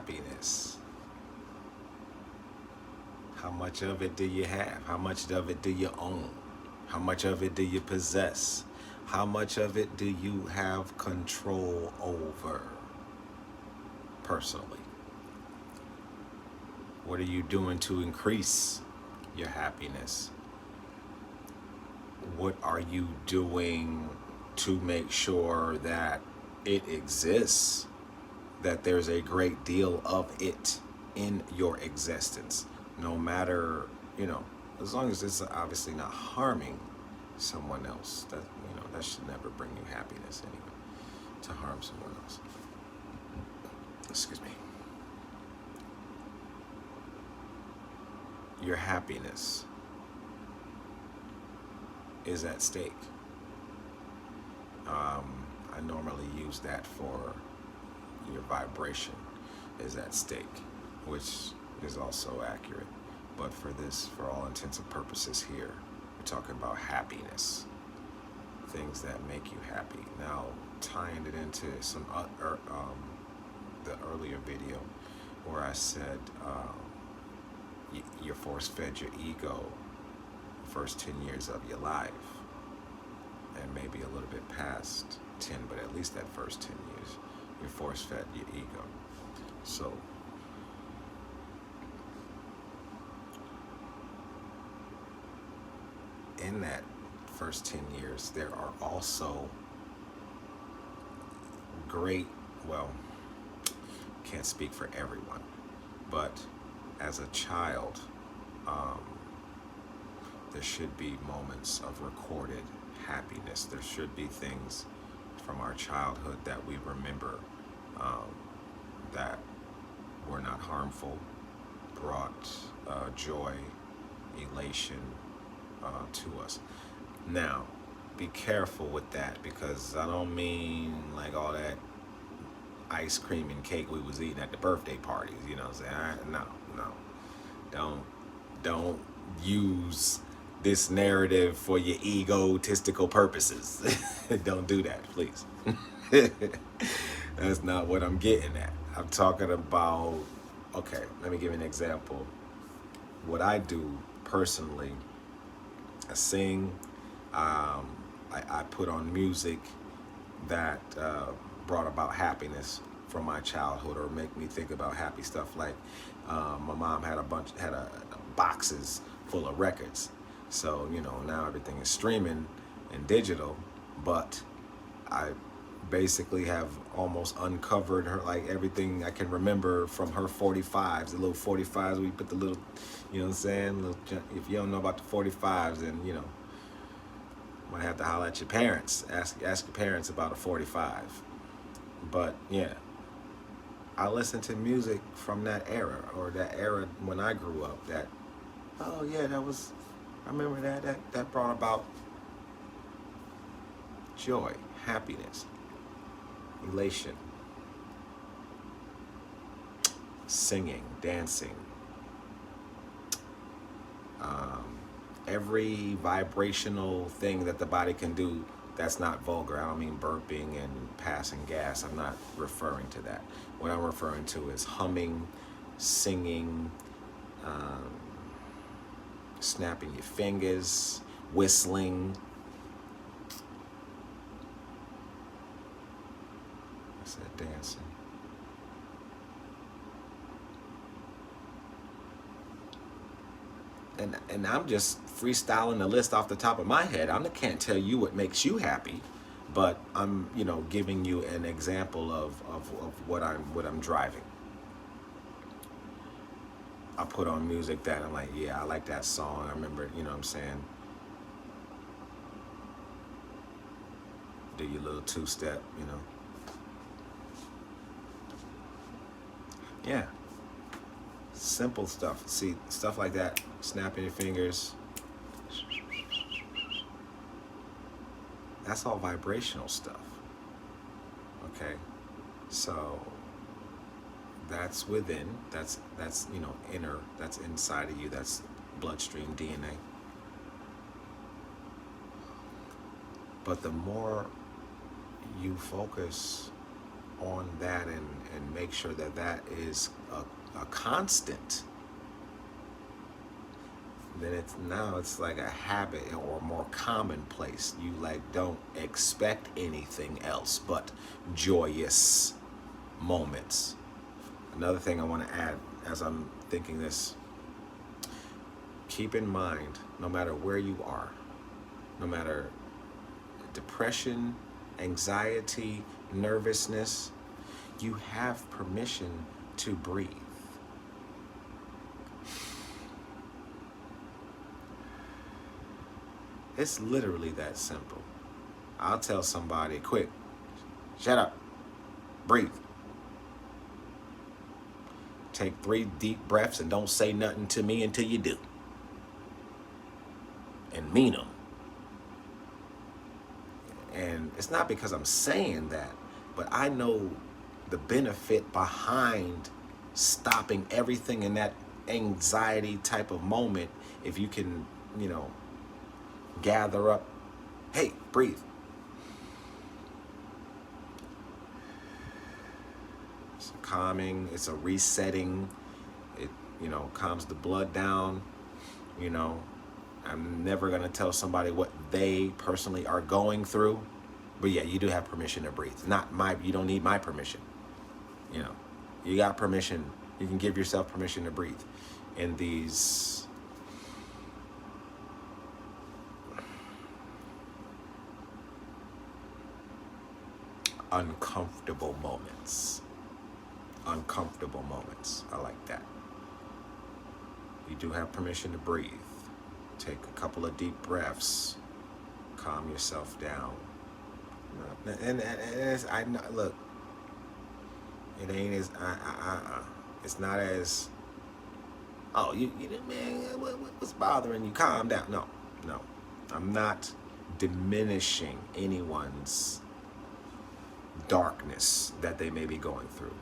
happiness? How much of it do you have? How much of it do you own? How much of it do you possess? How much of it do you have control over personally? What are you doing to increase your happiness? What are you doing to make sure that it exists, that there's a great deal of it in your existence, no matter, as long as it's obviously not harming someone else. That should never bring you happiness anyway, to harm someone else. Excuse me. Your happiness is at stake. I normally use that for your vibration is at stake, which is also accurate. But for all intents and purposes here, we're talking about happiness, things that make you happy. Now, tying it into the earlier video where I said you're force-fed your ego the first 10 years of your life, and maybe a little bit past 10, but at least that first 10 years, you're force-fed your ego. So, in that first 10 years, there are also can't speak for everyone, but as a child, there should be moments of recorded happiness. There should be things from our childhood that we remember that were not harmful, brought joy, elation to us. Now, be careful with that, because I don't mean like all that ice cream and cake we was eating at the birthday parties, you know what I'm saying? No. Don't use this narrative for your egotistical purposes. Don't do that, please. That's not what I'm getting at. I'm talking about, okay, let me give you an example. What I do personally, I sing, I put on music that brought about happiness from my childhood, or make me think about happy stuff. Like my mom had boxes full of records. So, now everything is streaming and digital, but I basically have almost uncovered her, like everything I can remember from her 45s, the little 45s, we put the little, you know what I'm saying? If you don't know about the 45s, then, might have to holler at your parents, ask your parents about a 45. But yeah, I listen to music from that era, or that era when I grew up, that, oh yeah, I remember that brought about joy, happiness, elation, singing, dancing, every vibrational thing that the body can do that's not vulgar. I don't mean burping and passing gas. I'm not referring to that. What I'm referring to is humming, singing, snapping your fingers, whistling. I said dancing. And I'm just freestyling the list off the top of my head. I can't tell you what makes you happy, but I'm, giving you an example of what I'm driving. I put on music that I'm like, yeah, I like that song. I remember, you know what I'm saying? Do your little two-step, Yeah. Simple stuff. See, stuff like that. Snapping your fingers. That's all vibrational stuff. Okay? So that's within, that's inner, that's inside of you, that's bloodstream DNA. But the more you focus on that and make sure that that is a constant, then it's like a habit or more commonplace. You like don't expect anything else but joyous moments. Another thing I want to add as I'm thinking this, keep in mind, no matter where you are, no matter depression, anxiety, nervousness, you have permission to breathe. It's literally that simple. I'll tell somebody, quick, shut up, breathe. Take 3 deep breaths and don't say nothing to me until you do. And mean them. And it's not because I'm saying that, but I know the benefit behind stopping everything in that anxiety type of moment. If you can, gather up, hey, breathe. It's calming, it's a resetting, it, calms the blood down, I'm never gonna tell somebody what they personally are going through, but yeah, you do have permission to breathe. You don't need my permission. You got permission. You can give yourself permission to breathe in these uncomfortable moments. Uncomfortable moments. I like that. You do have permission to breathe. Take a couple of deep breaths. Calm yourself down. And look, it ain't as it's not as man, what's bothering you? Calm down. No, I'm not diminishing anyone's darkness that they may be going through.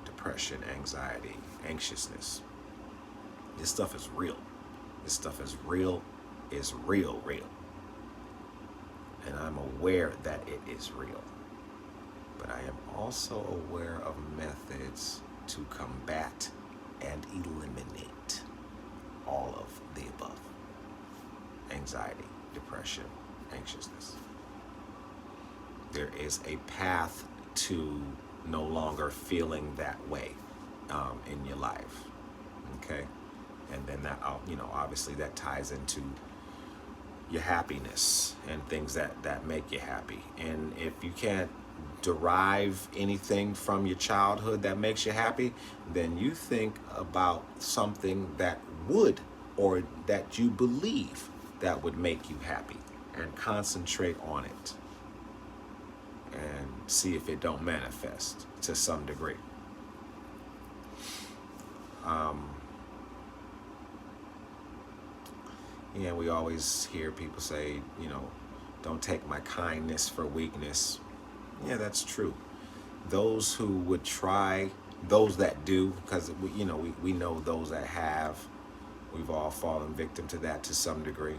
Depression, anxiety, anxiousness. This stuff is real. This stuff is real. Is real. And I'm aware that it is real. But I am also aware of methods to combat and eliminate all of the above. Anxiety, depression, anxiousness. There is a path to no longer feeling that way in your life. Okay? And then that, obviously that ties into your happiness and things that make you happy. And if you can't derive anything from your childhood that makes you happy, then you think about something that would, or that you believe that would make you happy, and concentrate on it and see if it don't manifest to some degree. Yeah, we always hear people say, don't take my kindness for weakness. Yeah, that's true. Those who would try, those that do, because we know those that have, we've all fallen victim to that to some degree.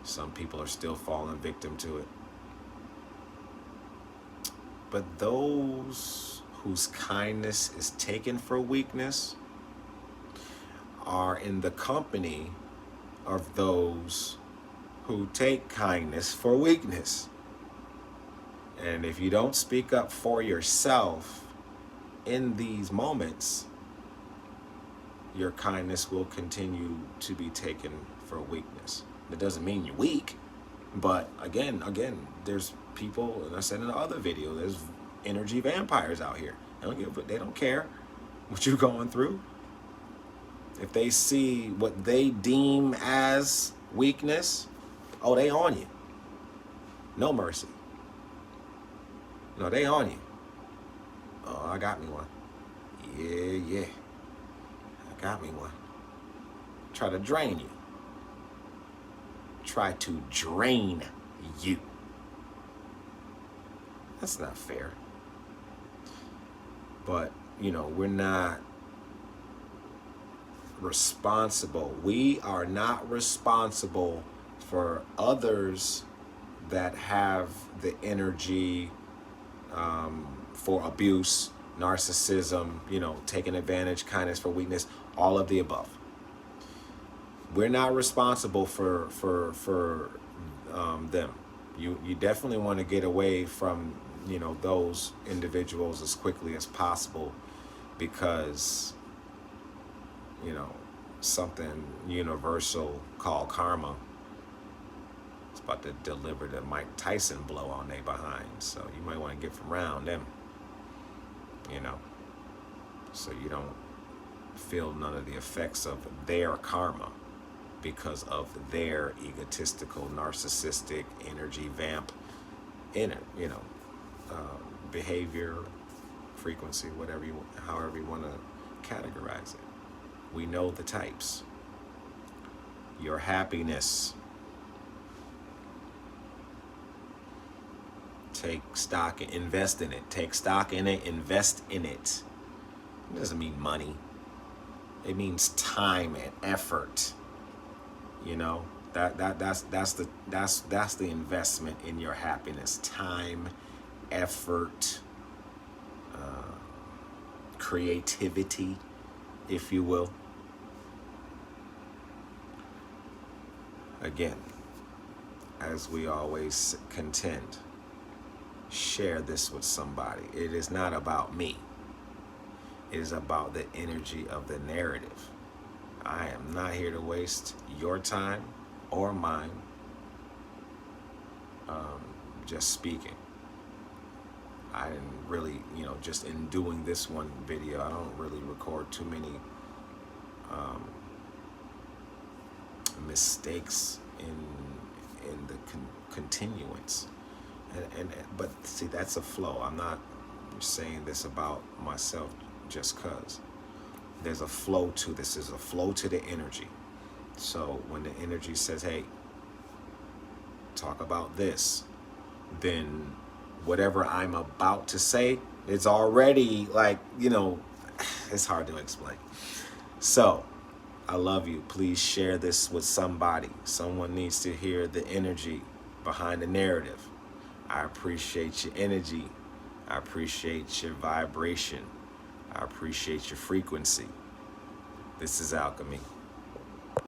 Some people are still falling victim to it. But those whose kindness is taken for weakness are in the company of those who take kindness for weakness. And if you don't speak up for yourself in these moments, your kindness will continue to be taken for weakness. That doesn't mean you're weak, but again, there's people, and I said in the other video, there's energy vampires out here. They don't care what you're going through. If they see what they deem as weakness, they on you. No mercy. No, they on you. Oh, I got me one. Yeah. I got me one. Try to drain you. Try to drain you. That's not fair. But, we're not responsible. We are not responsible for others that have the energy for abuse, narcissism, taking advantage, kindness for weakness, all of the above. We're not responsible for them. You definitely want to get away from those individuals as quickly as possible, because something universal called karma is about to deliver the Mike Tyson blow on their behind. So you might want to get from around them, so you don't feel none of the effects of their karma because of their egotistical, narcissistic, energy vamp, behavior, frequency, however you want to categorize it. We know the types. Your happiness. Take stock and invest in it. Take stock in it, invest in it. It doesn't mean money. It means time and effort. That's the investment in your happiness. Time, effort, creativity, if you will. Again, as we always contend, share this with somebody. It is not about me. It is about the energy of the narrative. I am not here to waste your time or mine just speaking. I didn't really, just in doing this one video, I don't really record too many mistakes in the continuance. But see, that's a flow. I'm not saying this about myself just cause. There's a flow to this. There's a flow to the energy. So when the energy says, hey, talk about this, then whatever I'm about to say, it's already like, it's hard to explain. So I love you. Please share this with somebody. Someone needs to hear the energy behind the narrative. I appreciate your energy. I appreciate your vibration. I appreciate your frequency. This is Alchemy.